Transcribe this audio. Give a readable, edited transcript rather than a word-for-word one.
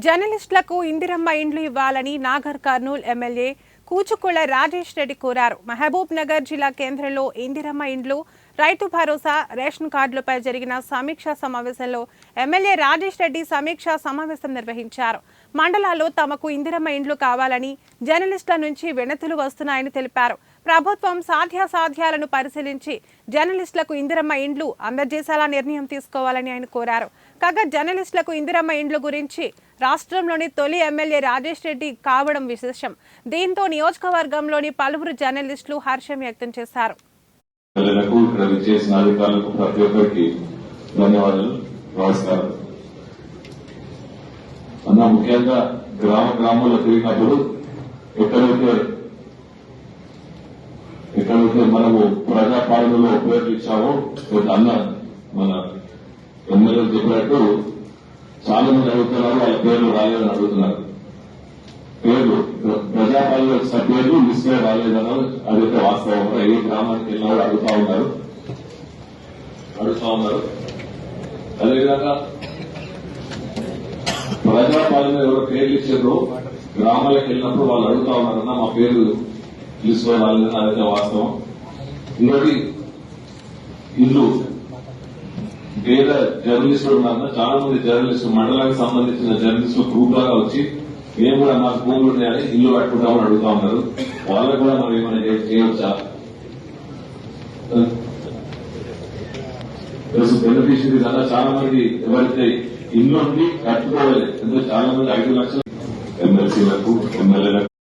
జర్నలిస్టులకు ఇందిరమ్మ ఇండ్లు ఇవ్వాలని నాగర్ కర్నూల్ ఎమ్మెల్యే కూచుకుళ్ల రాజేష్ రెడ్డి కోరారు. మహబూబ్ నగర్ జిల్లా కేంద్రంలో ఇందిరమ్మ ఇండ్లు, రైతు భరోసా, రేషన్ కార్డులపై జరిగిన సమీక్షా సమావేశంలో ఎమ్మెల్యే రాజేష్ రెడ్డి సమీక్షా సమావేశం నిర్వహించారు. మండలాల్లో తమకు ఇందిరమ్మ ఇండ్లు కావాలని జర్నలిస్టుల నుంచి వినతులు వస్తున్నాయని తెలిపారు. ప్రభుత్వం సాధ్యాసాధ్యాలను పరిశీలించి జర్నలిస్టులకు ఇందిరమ్మ ఇండ్లు అందజేసేలా నిర్ణయం తీసుకోవాలని ఆయన కోరారు. కాగా జర్నలిస్టులకు ఇందిరమ్మ ఇండ్లు గురించి రాష్ట్రంలోని తొలి ఎమ్మెల్యే రాజేష్ రెడ్డి కావడం విశేషం. దీంతో నియోజకవర్గంలోని పలువురు జర్నలిస్టులు హర్షం వ్యక్తం చేశారు. ముఖ్యంగా గ్రామంలో తిరిగినప్పుడు ఎక్కడైతే మనము ప్రజాపాలనలో పేర్లు ఇచ్చామో అన్న మన ఎమ్మెల్యేలు చెప్పినట్టు చాలా మంది అడుగుతున్నారు, వాళ్ళ పేర్లు రాలేదని అడుగుతున్నారు. పేర్లు ప్రజాపాలన పేర్లు లిస్ట్ లో రాలేదన్నారు. అదైతే వాస్తవం. ఏ గ్రామానికి వెళ్ళినా అడుగుతా ఉన్నారు. అదేవిధంగా ప్రజాపాలన ఎవరో పేర్లు ఇచ్చారో గ్రామాలకు వెళ్ళినప్పుడు వాళ్ళు అడుగుతా ఉన్నారన్నా మా పేరు లిస్ట్ లో రాలేదని. అదైతే వాస్తవం. ఇంకోటి ఇల్లు పేద జర్నలిస్టులు ఉన్నారన్న చాలా మంది జర్నలిస్టులు మండలానికి సంబంధించిన జర్నలిస్టులు గ్రూప్ లాగా వచ్చి మేము కూడా మాకు భూములు ఉన్నాయని ఇల్లు కట్టుకుంటామని అడుగుతా ఉన్నారు. వాళ్ళకు కూడా మనం ఏమైనా చేయవచ్చా? బెనిఫిషరీస్ అలా చాలా మంది ఎవరైతే ఇల్లు ఉండి కట్టుకోవాలి, ఎందుకంటే చాలా మంది 5 లక్షలు ఎమ్మెల్సీలకు ఎమ్మెల్యేలకు